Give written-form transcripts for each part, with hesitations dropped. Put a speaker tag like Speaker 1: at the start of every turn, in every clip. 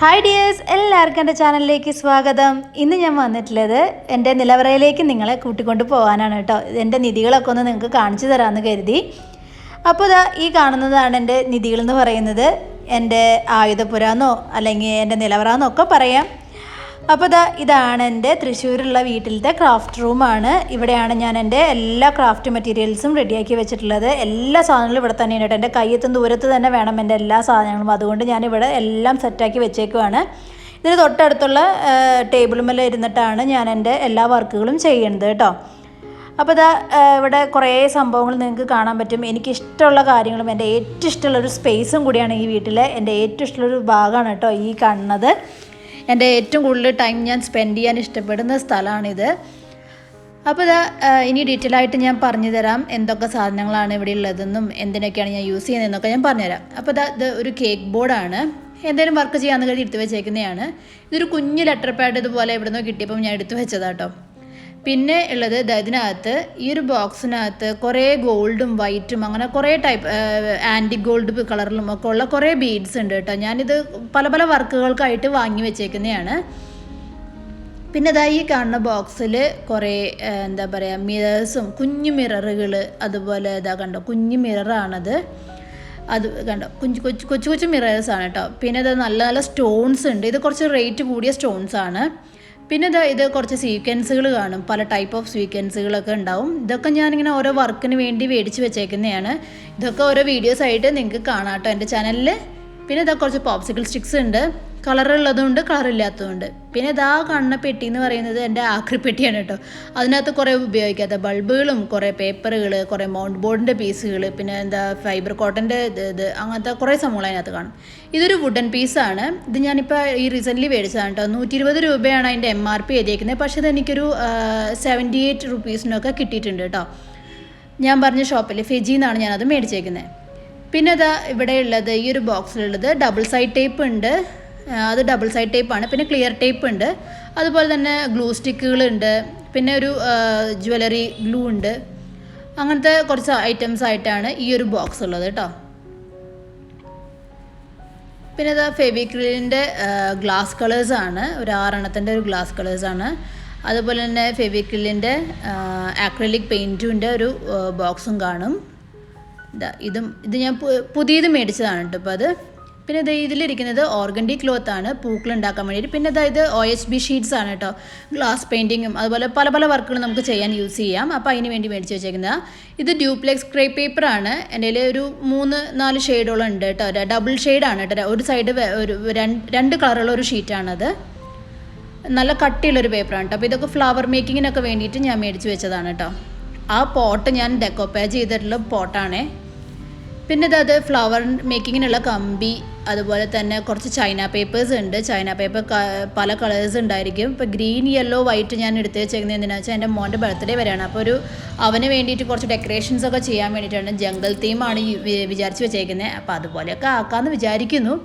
Speaker 1: Hi dears, എല്ലാവർക്കും എൻ്റെ ചാനലിലേക്ക് സ്വാഗതം. ഇന്ന് ഞാൻ വന്നിട്ടുള്ളത് എൻ്റെ നിലവറയിലേക്ക് നിങ്ങളെ കൂട്ടിക്കൊണ്ട് പോകാനാണ് കേട്ടോ. എൻ്റെ നിധികളൊക്കെ ഒന്ന് നിങ്ങൾക്ക് കാണിച്ചു തരാമെന്ന് കരുതി. അപ്പോൾ ഇതാ ഈ കാണുന്നതാണ് എൻ്റെ നിധികൾ എന്ന് പറയുന്നത്. എൻ്റെ ആയുധപുരാന്നോ അല്ലെങ്കിൽ എൻ്റെ നിലവറയെന്നൊക്കെ പറയാം. അപ്പോൾ ഇതാണ് എൻ്റെ തൃശ്ശൂരുള്ള വീട്ടിലത്തെ ക്രാഫ്റ്റ് റൂമാണ്. ഇവിടെയാണ് ഞാൻ എൻ്റെ എല്ലാ ക്രാഫ്റ്റ് മെറ്റീരിയൽസും റെഡിയാക്കി വെച്ചിട്ടുള്ളത്. എല്ലാ സാധനങ്ങളും ഇവിടെ തന്നെയാണ് കേട്ടോ. എൻ്റെ കയ്യെത്തും ദൂരത്ത് തന്നെ വേണം എൻ്റെ എല്ലാ സാധനങ്ങളും. അതുകൊണ്ട് ഞാനിവിടെ എല്ലാം സെറ്റാക്കി വെച്ചേക്കുവാണ്. ഇതിന് തൊട്ടടുത്തുള്ള ടേബിളുമ്മേൽ ഇരുന്നിട്ടാണ് ഞാൻ എൻ്റെ എല്ലാ വർക്കുകളും ചെയ്യുന്നത് കേട്ടോ. അപ്പോൾ ഇവിടെ കുറേ സംഭവങ്ങൾ നിങ്ങൾക്ക് കാണാൻ പറ്റും. എനിക്കിഷ്ടമുള്ള കാര്യങ്ങളും എൻ്റെ ഏറ്റവും ഇഷ്ടമുള്ളൊരു സ്പേസും കൂടിയാണ് ഈ വീട്ടിലെ. എൻ്റെ ഏറ്റവും ഇഷ്ടമുള്ളൊരു ഭാഗമാണ് കേട്ടോ ഈ കാണുന്നത്. എൻ്റെ ഏറ്റവും കൂടുതൽ ടൈം ഞാൻ സ്പെൻഡ് ചെയ്യാൻ ഇഷ്ടപ്പെടുന്ന സ്ഥലമാണിത്. അപ്പോൾ ഇനി ഡീറ്റെയിൽ ആയിട്ട് ഞാൻ പറഞ്ഞു തരാം എന്തൊക്കെ സാധനങ്ങളാണ് ഇവിടെ ഉള്ളതെന്നും എന്തിനൊക്കെയാണ് ഞാൻ യൂസ് ചെയ്യുന്നതെന്നൊക്കെ ഞാൻ പറഞ്ഞുതരാം. അപ്പോൾ ഇത് ഒരു കേക്ക് ബോർഡാണ്. എന്തെങ്കിലും വർക്ക് ചെയ്യാമെന്ന് കരുതി എടുത്ത് വെച്ചേക്കുന്നതാണ്. ഇതൊരു കുഞ്ഞ് ലെറ്റർ പാഡ് ഇതുപോലെ ഇവിടെ നിന്ന് കിട്ടിയപ്പം ഞാൻ എടുത്ത് വെച്ചതാട്ടോ. പിന്നെ ഉള്ളത് ഇതിനകത്ത് ഈ ഒരു ബോക്സിനകത്ത് കുറേ ഗോൾഡും വൈറ്റും അങ്ങനെ കുറേ ടൈപ്പ് ആൻറ്റി ഗോൾഡ് കളറിലും ഒക്കെ ഉള്ള കുറേ ബീഡ്സ് ഉണ്ട് കേട്ടോ. ഞാനിത് പല പല വർക്കുകൾക്കായിട്ട് വാങ്ങി വെച്ചേക്കുന്നതാണ്. പിന്നെ ഈ കാണുന്ന ബോക്സിൽ കുറേ എന്താ പറയുക മിറേഴ്സും കുഞ്ഞു മിററുകൾ, അതുപോലെ കണ്ടോ കുഞ്ഞു മിററാണത്. അത് കണ്ടോ കൊച്ചു കൊച്ചു മിറേഴ്സാണ് കേട്ടോ. പിന്നെ നല്ല നല്ല സ്റ്റോൺസ് ഉണ്ട്. ഇത് കുറച്ച് റേറ്റ് കൂടിയ സ്റ്റോൺസാണ്. പിന്നെ ഇത് കുറച്ച് സീക്വൻസുകൾ കാണും. പല ടൈപ്പ് ഓഫ് സീക്വൻസുകളൊക്കെ ഉണ്ടാവും. ഇതൊക്കെ ഞാനിങ്ങനെ ഓരോ വർക്കിന് വേണ്ടി മേടിച്ച് വെച്ചേക്കുന്നതാണ്. ഇതൊക്കെ ഓരോ വീഡിയോസായിട്ട് നിങ്ങൾക്ക് കാണാം കേട്ടോ എൻ്റെ ചാനലിൽ. പിന്നെ കുറച്ച് പോപ്സിക്കിൾ സ്റ്റിക്സ് ഉണ്ട്. കളറുള്ളതുകൊണ്ട് കളറില്ലാത്തതുണ്ട്. പിന്നെ കാണുന്ന പെട്ടി എന്ന് പറയുന്നത് എൻ്റെ ആക്രിപ്പെട്ടിയാണ് കേട്ടോ. അതിനകത്ത് കുറേ ഉപയോഗിക്കാത്ത ബൾബുകളും കുറേ പേപ്പറുകൾ, കുറേ മൗണ്ട് ബോർഡിൻ്റെ പീസുകൾ, പിന്നെ ഫൈബർ കോട്ടൻ്റെ ഇത് അങ്ങനത്തെ കുറേ സംഭവങ്ങൾ അതിനകത്ത് കാണും. ഇതൊരു വുഡൻ പീസാണ്. ഇത് ഞാനിപ്പോൾ ഈ റീസെൻ്റ്ലി മേടിച്ചതാണ് കേട്ടോ. 120 രൂപയാണ് അതിൻ്റെ MRP എഴുതിയിരിക്കുന്നത്. പക്ഷേ ഇത് എനിക്കൊരു 78 റുപ്പീസിനൊക്കെ കിട്ടിയിട്ടുണ്ട് കേട്ടോ. ഞാൻ പറഞ്ഞ ഷോപ്പിൽ ഫെജിന്നാണ് ഞാനത് മേടിച്ചേക്കുന്നത്. പിന്നെ ഇവിടെ ഉള്ളത് ഈ ഒരു ബോക്സിലുള്ളത് ഡബിൾ സൈഡ് ടേപ്പ് ഉണ്ട്. അത് ഡബിൾ സൈഡ് ടേപ്പാണ്. പിന്നെ ക്ലിയർ ടേപ്പ് ഉണ്ട്. അതുപോലെ തന്നെ ഗ്ലൂ സ്റ്റിക്കുകളുണ്ട്. പിന്നെ ഒരു ജ്വല്ലറി ഗ്ലൂ ഉണ്ട്. അങ്ങനത്തെ കുറച്ച് ഐറ്റംസ് ആയിട്ടാണ് ഈ ഒരു ബോക്സ് ഉള്ളത് കേട്ടോ. പിന്നെ ഫെവിക്രിലിൻ്റെ ഗ്ലാസ് കളേഴ്സാണ്. ഒരു 6 എണ്ണത്തിൻ്റെ ഒരു ഗ്ലാസ് കളേഴ്സാണ്. അതുപോലെ തന്നെ ഫെവിക്രിലിൻ്റെ ആക്രിലിക് പെയിൻറ്റിൻ്റെ ഒരു ബോക്സും കാണും. ഇത് ഞാൻ പുതിയത് മേടിച്ചതാണ് കേട്ടോ. അപ്പോൾ പിന്നെ ഇതിലിരിക്കുന്നത് ഓർഗൻഡി ക്ലോത്ത് ആണ് പൂക്കൾ ഉണ്ടാക്കാൻ വേണ്ടിയിട്ട്. പിന്നെ ഇത് OHB ഷീറ്റ്സ് ആണ് കേട്ടോ. ഗ്ലാസ് പെയിൻറ്റിങ്ങും അതുപോലെ പല പല വർക്കുകളും നമുക്ക് ചെയ്യാൻ യൂസ് ചെയ്യാം. അപ്പോൾ അതിന് വേണ്ടി മേടിച്ച് വെച്ചേക്കുന്നത് ഇത് ഡ്യൂപ്ലെക്സ് ക്രേ പേപ്പറാണ്. എൻ്റെ കയ്യിൽ ഒരു 3-4 ഷെയ്ഡോളം ഉണ്ട് കേട്ടോ. ഡബിൾ ഷെയ്ഡാണ് കേട്ടോ. ഒരു സൈഡ് ഒരു 2 കളറുള്ള ഒരു ഷീറ്റാണത്. നല്ല കട്ടിയുള്ളൊരു പേപ്പറാണ് കേട്ടോ. അപ്പോൾ ഇതൊക്കെ ഫ്ലവർ മേക്കിങ്ങിനൊക്കെ വേണ്ടിയിട്ട് ഞാൻ മേടിച്ച് വെച്ചതാണ് കേട്ടോ. ആ പോട്ട് ഞാൻ ഡെക്കോപ്പേജ് ചെയ്തിട്ടുള്ള പോട്ടാണേ. പിന്നെ അത് ഫ്ലവർ മേക്കിങ്ങിനുള്ള കമ്പി, അതുപോലെ തന്നെ കുറച്ച് ചൈന പേപ്പേഴ്സ് ഉണ്ട്. ചൈന പേപ്പർ പല കളേഴ്സ് ഉണ്ടായിരിക്കും. ഇപ്പോൾ ഗ്രീൻ, യെല്ലോ, വൈറ്റ് ഞാൻ എടുത്ത് വെച്ചേക്കുന്നത് എന്തിനാണെന്ന് വെച്ചാൽ എൻ്റെ മോൻ്റെ ബർത്ത്ഡേ വരെയാണ്. അപ്പോൾ അവന് വേണ്ടിയിട്ട് കുറച്ച് ഡെക്കറേഷൻസ് ഒക്കെ ചെയ്യാൻ വേണ്ടിയിട്ടാണ്. ജംഗിൾ തീമാണ് വിചാരിച്ച് വെച്ചേക്കുന്നത്. അപ്പോൾ അതുപോലെയൊക്കെ ആക്കാമെന്ന് വിചാരിക്കുന്നു.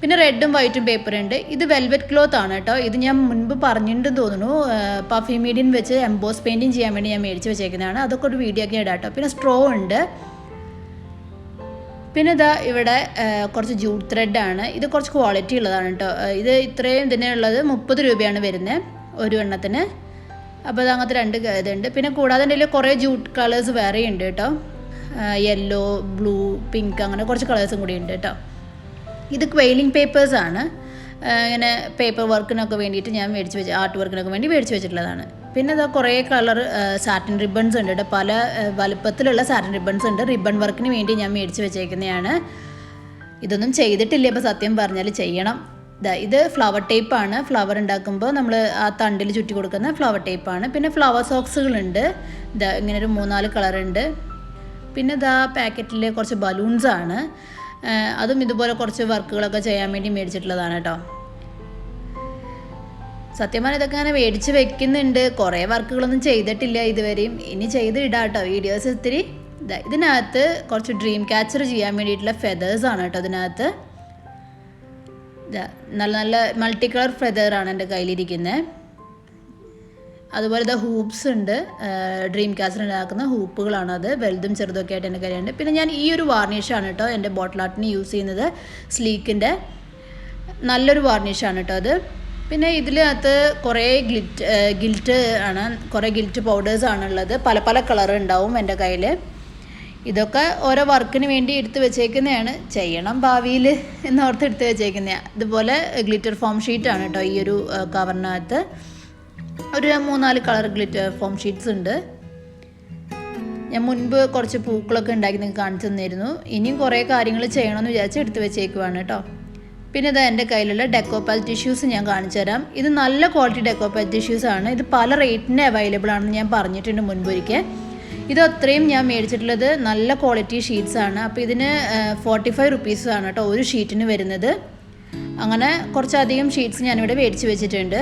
Speaker 1: പിന്നെ റെഡും വൈറ്റും പേപ്പർ ഉണ്ട്. ഇത് വെൽവെറ്റ് ക്ലോത്ത് ആണ് കേട്ടോ. ഇത് ഞാൻ മുൻപ് പറഞ്ഞിട്ടുണ്ടെന്ന് തോന്നുന്നു. പഫി മീഡിയം വെച്ച് എംബോസ് പെയിൻറ്റിങ് ചെയ്യാൻ വേണ്ടി ഞാൻ മേടിച്ച് വെച്ചേക്കുന്നതാണ്. അതൊക്കെ ഒരു വീഡിയോ ഒക്കെ ഇടാം കേട്ടോ. പിന്നെ സ്ട്രോ ഉണ്ട്. പിന്നെ ഇവിടെ കുറച്ച് ജൂട്ട് ത്രെഡാണ്. ഇത് കുറച്ച് ക്വാളിറ്റി ഉള്ളതാണ് കേട്ടോ. ഇത് ഇത്രയും ഇതിനുള്ളത് 30 രൂപയാണ് വരുന്നത് ഒരു എണ്ണത്തിന്. അപ്പോൾ അങ്ങനത്തെ 2 ഇതുണ്ട്. പിന്നെ കൂടാതെ എൻ്റെ കുറേ ജൂട്ട് കളേഴ്സ് വേറെ ഉണ്ട് കേട്ടോ. യെല്ലോ, ബ്ലൂ, പിങ്ക് അങ്ങനെ കുറച്ച് കളേഴ്സും കൂടി ഉണ്ട് കേട്ടോ. ഇത് ക്വെയിലിംഗ് പേപ്പേഴ്സാണ്. ഇങ്ങനെ പേപ്പർ വർക്കിനൊക്കെ വേണ്ടിയിട്ട് ഞാൻ മേടിച്ച് വെച്ച് ആർട്ട് വർക്കിനൊക്കെ വേണ്ടി മേടിച്ച് വെച്ചിട്ടുള്ളതാണ്. പിന്നെ കുറേ കളർ സാറ്റിൻ റിബൺസ് ഉണ്ട് കേട്ടോ. പല വലുപ്പത്തിലുള്ള സാറ്റിൻ റിബൺസ് ഉണ്ട്. റിബൺ വർക്കിന് വേണ്ടി ഞാൻ മേടിച്ച് വെച്ചേക്കുന്നതാണ്. ഇതൊന്നും ചെയ്തിട്ടില്ല. ഇപ്പോൾ സത്യം പറഞ്ഞാൽ ചെയ്യണം. ഇത് ഫ്ലവർ ടേപ്പാണ്. ഫ്ലവർ ഉണ്ടാക്കുമ്പോൾ നമ്മൾ ആ തണ്ടിൽ ചുറ്റി കൊടുക്കുന്ന ഫ്ലവർ ടേപ്പാണ്. പിന്നെ ഫ്ലവർ സോക്സുകളുണ്ട്. ഇങ്ങനെ ഒരു 3-4 കളറുണ്ട്. പിന്നെ പാക്കറ്റിൽ കുറച്ച് ബലൂൺസാണ്. അതും ഇതുപോലെ കുറച്ച് വർക്കുകളൊക്കെ ചെയ്യാൻ വേണ്ടി മേടിച്ചിട്ടുള്ളതാണ് കേട്ടോ. സത്യം പറഞ്ഞാൽ ഇതൊക്കെ അങ്ങനെ മേടിച്ച് വെക്കുന്നുണ്ട്. കുറേ വർക്കുകളൊന്നും ചെയ്തിട്ടില്ല ഇതുവരെയും. ഇനി ചെയ്ത് ഇടാം കേട്ടോ വീഡിയോസ് ഒത്തിരി. ഇതിനകത്ത് കുറച്ച് ഡ്രീം ക്യാച്ചർ ചെയ്യാൻ വേണ്ടിയിട്ടുള്ള ഫെതേഴ്സാണ് കേട്ടോ. ഇതിനകത്ത് നല്ല നല്ല മൾട്ടി കളർ ഫെതറാണ് എൻ്റെ കയ്യിലിരിക്കുന്നത്. അതുപോലെ ഹൂപ്സ് ഉണ്ട്. ഡ്രീം ക്യാച്ചർ ഉണ്ടാക്കുന്ന ഹൂപ്പുകളാണത്. വലുതും ചെറുതൊക്കെ ആയിട്ട് എൻ്റെ കയ്യിലുണ്ട്. പിന്നെ ഞാൻ ഈ ഒരു വാർണിഷാണ് കേട്ടോ എൻ്റെ ബോട്ടിൽ ആർട്ടിന് യൂസ് ചെയ്യുന്നത്. സ്ലീക്കിൻ്റെ നല്ലൊരു വാർണിഷാണ് കേട്ടോ അത്. പിന്നെ ഇതിനകത്ത് കുറേ ഗിൽറ്റ് ആണ്, കുറേ ഗിൽറ്റ് പൗഡേഴ്സാണുള്ളത്. പല പല കളർ ഉണ്ടാവും എൻ്റെ കയ്യിൽ. ഇതൊക്കെ ഓരോ വർക്കിന് വേണ്ടി എടുത്ത് വെച്ചേക്കുന്നതാണ്, ചെയ്യണം ഭാവിയിൽ എന്നോർത്ത് എടുത്ത് വെച്ചേക്കുന്നതാണ്. ഇതുപോലെ ഗ്ലിറ്റർ ഫോം ഷീറ്റാണ് കേട്ടോ ഈ ഒരു കവറിനകത്ത്. ഒരു 3-4 കളർ ഗ്ലിറ്റർ ഫോം ഷീറ്റ്സ് ഉണ്ട്. ഞാൻ മുൻപ് കുറച്ച് പൂക്കളൊക്കെ ഉണ്ടാക്കി നിങ്ങൾക്ക് കാണിച്ചു തന്നിരുന്നു. ഇനിയും കുറേ കാര്യങ്ങൾ ചെയ്യണമെന്ന് വിചാരിച്ച് എടുത്ത് വെച്ചേക്കുവാണ് കേട്ടോ. പിന്നെ ഇതാ എൻ്റെ കയ്യിലുള്ള ഡെക്കോപാൽ ടിഷ്യൂസ് ഞാൻ കാണിച്ചു തരാം. ഇത് നല്ല ക്വാളിറ്റി ഡെക്കോപാൽ ടിഷ്യൂസാണ്. ഇത് പല റേറ്റിന് അവൈലബിൾ ആണെന്ന് ഞാൻ പറഞ്ഞിട്ടുണ്ട് മുൻപൊരിക്കൽ. ഇത് അത്രയും ഞാൻ മേടിച്ചിട്ടുള്ളത് നല്ല ക്വാളിറ്റി ഷീറ്റ്സാണ്. അപ്പോൾ ഇതിന് 45 റുപ്പീസാണ് കേട്ടോ ഒരു ഷീറ്റിന് വരുന്നത്. അങ്ങനെ കുറച്ചധികം ഷീറ്റ്സ് ഞാനിവിടെ മേടിച്ച് വെച്ചിട്ടുണ്ട്.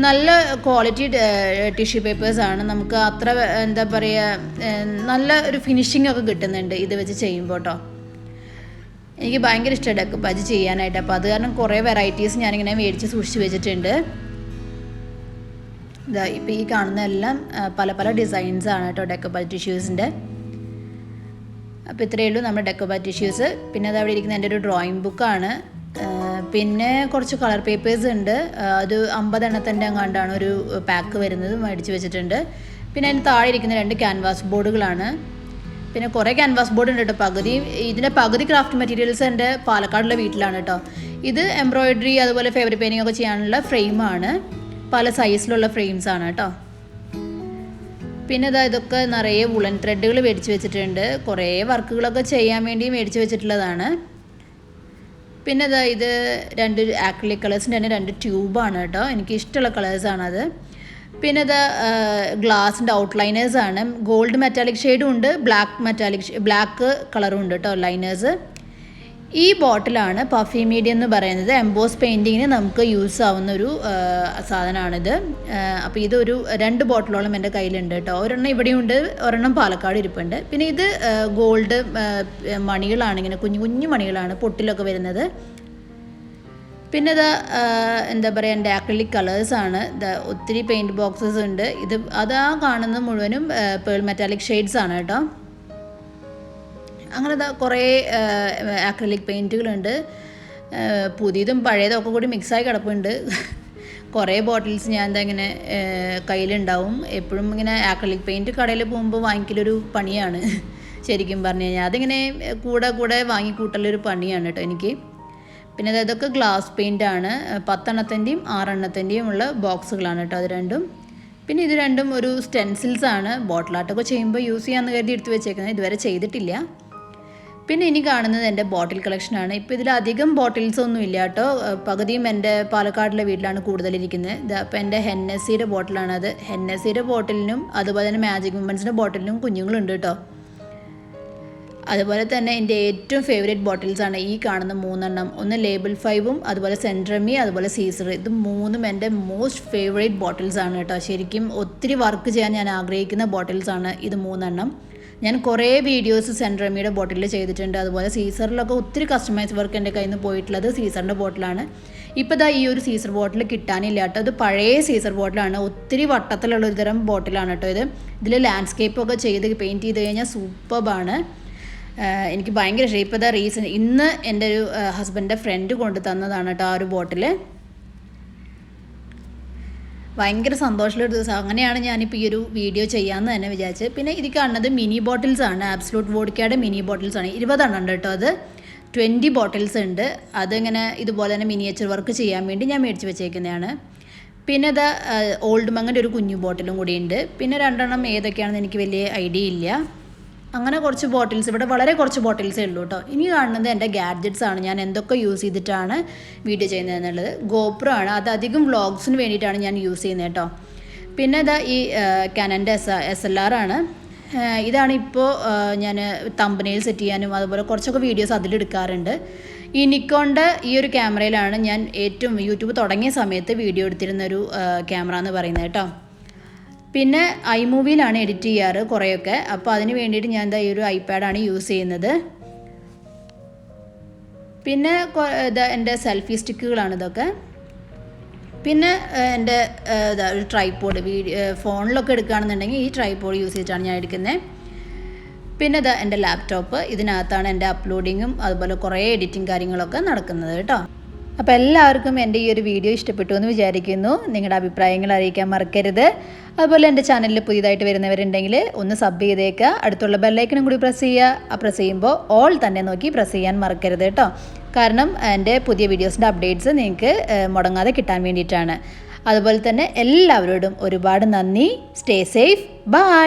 Speaker 1: നല്ല ക്വാളിറ്റി ടിഷ്യൂ പേപ്പേഴ്സാണ്. നമുക്ക് അത്ര എന്താ പറയുക, നല്ല ഒരു ഫിനിഷിംഗ് ഒക്കെ കിട്ടുന്നുണ്ട് ഇത് വെച്ച് ചെയ്യുമ്പോൾ കേട്ടോ. എനിക്ക് ഭയങ്കര ഇഷ്ടമാണ് ഡെക്കോപ്പാജ് ചെയ്യാനായിട്ട്. അപ്പോൾ അത് കാരണം കുറേ വെറൈറ്റീസ് ഞാനിങ്ങനെ മേടിച്ച് സൂക്ഷിച്ച് വെച്ചിട്ടുണ്ട്. ഇതാ ഇപ്പോൾ ഈ കാണുന്ന എല്ലാം പല പല ഡിസൈൻസാണ് കേട്ടോ ഡെക്കോപാൽ ടിഷ്യൂസിൻ്റെ. അപ്പോൾ ഇത്രയേ ഉള്ളൂ നമ്മുടെ ഡെക്കോപാൽ ടിഷ്യൂസ്. പിന്നെ അത് അവിടെ ഇരിക്കുന്ന എൻ്റെ ഒരു ഡ്രോയിങ് ബുക്കാണ്. പിന്നെ കുറച്ച് കളർ പേപ്പേഴ്സ് ഉണ്ട്. അത് 50 എണ്ണത്തിൻ്റെ അങ്ങാണ്ടാണ് ഒരു പാക്ക് വരുന്നത്, മേടിച്ച് വെച്ചിട്ടുണ്ട്. പിന്നെ അതിന് താഴെ ഇരിക്കുന്ന 2 ക്യാൻവാസ് ബോർഡുകളാണ്. പിന്നെ കുറേ ക്യാൻവാസ് ബോർഡ് ഉണ്ട് കേട്ടോ. ഇതിൻ്റെ പകുതി ക്രാഫ്റ്റ് മെറ്റീരിയൽസ് എൻ്റെ പാലക്കാടുള്ള വീട്ടിലാണ് കേട്ടോ. ഇത് എംബ്രോയിഡറി അതുപോലെ ഫേബ്രിക് പെയിൻറ്റിംഗ് ഒക്കെ ചെയ്യാനുള്ള ഫ്രെയിമാണ്. പല സൈസിലുള്ള ഫ്രെയിംസാണ് കേട്ടോ. പിന്നെ ഇതൊക്കെ നിറയെ വുളൻ ത്രെഡുകൾ മേടിച്ച് വെച്ചിട്ടുണ്ട്. കുറേ വർക്കുകളൊക്കെ ചെയ്യാൻ വേണ്ടി മേടിച്ച് വെച്ചിട്ടുള്ളതാണ്. പിന്നെ ഇത് 2 ആക്രിലിക് കളേഴ്സിൻ്റെ തന്നെ 2 ട്യൂബാണ് കേട്ടോ. എനിക്ക് ഇഷ്ടമുള്ള കളേഴ്സാണത്. പിന്നെ ഗ്ലാസിൻ്റെ ഔട്ട്ലൈനേഴ്സാണ്. ഗോൾഡ് മെറ്റാലിക് ഷെയ്ഡും ഉണ്ട്, ബ്ലാക്ക് കളറും ഉണ്ട് കേട്ടോ ലൈനേഴ്സ്. ഈ ബോട്ടിലാണ് പഫി മീഡിയം എന്ന് പറയുന്നത്. എംബോസ് പെയിൻറ്റിങ്ങിന് നമുക്ക് യൂസ് ആവുന്ന ഒരു സാധനമാണിത്. അപ്പോൾ ഇതൊരു 2 ബോട്ടിലോളം എൻ്റെ കയ്യിലുണ്ട് കേട്ടോ. ഒരെണ്ണം ഇവിടെയുണ്ട്, ഒരെണ്ണം പാലക്കാട് ഇരിപ്പുണ്ട്. പിന്നെ ഇത് ഗോൾഡ് മണികളാണ്, ഇങ്ങനെ കുഞ്ഞു കുഞ്ഞു മണികളാണ് പൊട്ടിലൊക്കെ വരുന്നത്. പിന്നെ എന്താ പറയുക, എൻ്റെ ആക്രിലിക് കളേഴ്സാണ്. ഒത്തിരി പെയിൻറ്റ് ബോക്സസ് ഉണ്ട്. അതാ കാണുന്നത് മുഴുവനും പേൾ മെറ്റാലിക് ഷെയ്ഡ്സ് ആണ് കേട്ടോ. അങ്ങനെ കുറേ ആക്രിലിക് പെയിൻറ്റുകളുണ്ട്. പുതിയതും പഴയതും ഒക്കെ കൂടി മിക്സായി കിടപ്പുണ്ട്. കുറേ ബോട്ടിൽസ് ഞാൻ ഇങ്ങനെ കയ്യിലുണ്ടാവും. എപ്പോഴും ഇങ്ങനെ ആക്രിലിക് പെയിൻറ്റ് കടയിൽ പോകുമ്പോൾ വാങ്ങിക്കലൊരു പണിയാണ് ശരിക്കും പറഞ്ഞു കഴിഞ്ഞാൽ. അതിങ്ങനെ കൂടെ വാങ്ങിക്കൂട്ടലൊരു പണിയാണ് കേട്ടോ എനിക്ക്. പിന്നെ ഇതൊക്കെ ഗ്ലാസ് പെയിൻ്റാണ്. 10 എണ്ണത്തിൻ്റെയും 6 എണ്ണത്തിൻ്റെയും ഉള്ള ബോക്സുകളാണ് കേട്ടോ അത് രണ്ടും. പിന്നെ ഇത് രണ്ടും ഒരു സ്റ്റെൻസിൽസാണ്. ബോട്ടിലാട്ടൊക്കെ ചെയ്യുമ്പോൾ യൂസ് ചെയ്യാമെന്ന് കരുതി എടുത്ത് വെച്ചേക്കുന്നത്, ഇതുവരെ ചെയ്തിട്ടില്ല. പിന്നെ ഇനി കാണുന്നത് എൻ്റെ ബോട്ടിൽ കളക്ഷനാണ്. ഇപ്പോൾ ഇതിലധികം ബോട്ടിൽസ് ഒന്നും ഇല്ല കേട്ടോ. പകുതിയും എൻ്റെ പാലക്കാടിലെ വീട്ടിലാണ് കൂടുതലിരിക്കുന്നത്. അപ്പോൾ എൻ്റെ ഹെന്നസിയുടെ ബോട്ടിലാണത്. ഹെന്നസിയുടെ ബോട്ടിലിനും അതുപോലെ തന്നെ മാജിക് മൊമെൻറ്റ്സിൻ്റെ ബോട്ടിലിനും കുഞ്ഞുങ്ങളുണ്ട് കേട്ടോ. അതുപോലെ തന്നെ എൻ്റെ ഏറ്റവും ഫേവറേറ്റ് ബോട്ടിൽസാണ് ഈ കാണുന്ന 3 എണ്ണം. ഒന്ന് ലേബിൾ 5ഉം അതുപോലെ സെൻട്രമി അതുപോലെ സീസർ. ഇത് 3ഉം എൻ്റെ മോസ്റ്റ് ഫേവറേറ്റ് ബോട്ടിൽസാണ് കേട്ടോ. ശരിക്കും ഒത്തിരി വർക്ക് ചെയ്യാൻ ഞാൻ ആഗ്രഹിക്കുന്ന ബോട്ടിൽസാണ് ഇത് 3 എണ്ണം. ഞാൻ കുറേ വീഡിയോസ് സെൻട്രമിയുടെ ബോട്ടിൽ ചെയ്തിട്ടുണ്ട്. അതുപോലെ സീസറിലൊക്കെ ഒത്തിരി കസ്റ്റമൈസ് വർക്ക് എൻ്റെ കയ്യിൽ നിന്ന് പോയിട്ടുള്ളത് സീസറിൻ്റെ ബോട്ടിലാണ്. ഇപ്പോൾ ഈ ഒരു സീസർ ബോട്ടിൽ കിട്ടാനില്ല കേട്ടോ. ഇത് പഴയ സീസർ ബോട്ടിലാണ്. ഒത്തിരി വട്ടത്തിലുള്ള ഒരു തരം ബോട്ടിലാണ് കേട്ടോ ഇത്. ഇതിൽ ലാൻഡ്സ്കേപ്പൊക്കെ ചെയ്ത് പെയിൻറ്റ് ചെയ്ത് കഴിഞ്ഞാൽ സൂപ്പർബാണ്. എനിക്ക് ഭയങ്കര ഇഷ്ടം. ഇപ്പോൾ ഇന്ന് എൻ്റെ ഒരു ഹസ്ബൻഡിൻ്റെ ഫ്രണ്ട് കൊണ്ട് തന്നതാണ് കേട്ടോ ആ ഒരു ബോട്ടിൽ. ഭയങ്കര സന്തോഷമുള്ളൊരു ദിവസം. അങ്ങനെയാണ് ഞാനിപ്പോൾ ഈ ഒരു വീഡിയോ ചെയ്യാമെന്ന് തന്നെ വിചാരിച്ചത്. പിന്നെ ഇത് കാണുന്നത് മിനി ബോട്ടിൽസാണ്. ആബ്സലൂട്ട് വോഡ്ക്കയുടെ മിനി ബോട്ടിൽസാണ്. 20 എണ്ണം ഉണ്ട് കേട്ടോ. അത് 20 ബോട്ടിൽസ് ഉണ്ട്. അതിങ്ങനെ ഇതുപോലെ തന്നെ മിനിയേച്ചർ വർക്ക് ചെയ്യാൻ വേണ്ടി ഞാൻ മേടിച്ച് വെച്ചേക്കുന്നതാണ്. പിന്നെ ഓൾഡ് മങ്ങിൻ്റെ ഒരു കുഞ്ഞു ബോട്ടിലും കൂടി ഉണ്ട്. പിന്നെ 2 എണ്ണം ഏതൊക്കെയാണെന്ന് എനിക്ക് വലിയ ഐഡിയ ഇല്ല. അങ്ങനെ കുറച്ച് ബോട്ടിൽസ്, ഇവിടെ വളരെ കുറച്ച് ബോട്ടിൽസേ ഉള്ളൂ കേട്ടോ. ഇനി കാണുന്നത് എൻ്റെ ഗാഡ്ജറ്റ്സ് ആണ്. ഞാൻ എന്തൊക്കെ യൂസ് ചെയ്തിട്ടാണ് വീഡിയോ ചെയ്യുന്നത് എന്നുള്ളത്. ഗോപ്രോ ആണ്. അത് അധികം വ്ളോഗ്സിന് വേണ്ടിയിട്ടാണ് ഞാൻ യൂസ് ചെയ്യുന്നത് കേട്ടോ. പിന്നെ ഈ കാനൻ്റെ SLR ആണ്. ഇതാണ് ഇപ്പോൾ ഞാൻ തമ്പനെയിൽ സെറ്റ് ചെയ്യാനും അതുപോലെ കുറച്ചൊക്കെ വീഡിയോസ് അതിലെടുക്കാറുണ്ട്. ഈ നിക്കോണിൻ്റെ ഈ ഒരു ക്യാമറയിലാണ് ഞാൻ ഏറ്റവും യൂട്യൂബ് തുടങ്ങിയ സമയത്ത് വീഡിയോ എടുത്തിരുന്നൊരു ക്യാമറ എന്ന് പറയുന്നത് കേട്ടോ. പിന്നെ ഐമൂവിയിലാണ് എഡിറ്റ് ചെയ്യാറ് കുറേയൊക്കെ. അപ്പോൾ അതിന് വേണ്ടിയിട്ട് ഞാൻ ഈ ഒരു ഐപാഡാണ് യൂസ് ചെയ്യുന്നത്. പിന്നെ എൻ്റെ സെൽഫി സ്റ്റിക്കുകളാണ് ഇതൊക്കെ. പിന്നെ എൻ്റെ ഒരു ട്രൈപോഡ്, ഫോണിലൊക്കെ എടുക്കുകയാണെന്നുണ്ടെങ്കിൽ ഈ ട്രൈപോഡ് യൂസ് ചെയ്തിട്ടാണ് ഞാൻ എടുക്കുന്നത്. പിന്നെ ഇതാ എൻ്റെ ലാപ്ടോപ്പ്, ഇതിനകത്താണ് എൻ്റെ അപ്ലോഡിങ്ങും അതുപോലെ കുറേ എഡിറ്റിംഗ് കാര്യങ്ങളൊക്കെ നടക്കുന്നത് കേട്ടോ. അപ്പോൾ എല്ലാവർക്കും എൻ്റെ ഈ ഒരു വീഡിയോ ഇഷ്ടപ്പെട്ടു എന്ന് വിചാരിക്കുന്നു. നിങ്ങളുടെ അഭിപ്രായങ്ങൾ അറിയിക്കാൻ മറക്കരുത്. അതുപോലെ എൻ്റെ ചാനലിൽ പുതിയതായിട്ട് വരുന്നവരുണ്ടെങ്കിൽ ഒന്ന് സബ് ചെയ്തേക്കുക. അടുത്തുള്ള ബെല്ലൈക്കനും കൂടി പ്രസ് ചെയ്യുക. ആ പ്രസ് ചെയ്യുമ്പോൾ ഓൾ തന്നെ നോക്കി പ്രസ് ചെയ്യാൻ മറക്കരുത് കേട്ടോ. കാരണം എൻ്റെ പുതിയ വീഡിയോസിൻ്റെ അപ്ഡേറ്റ്സ് നിങ്ങൾക്ക് മുടങ്ങാതെ കിട്ടാൻ വേണ്ടിയിട്ടാണ്. അതുപോലെ തന്നെ എല്ലാവരോടും ഒരുപാട് നന്ദി. Stay safe. ബൈ.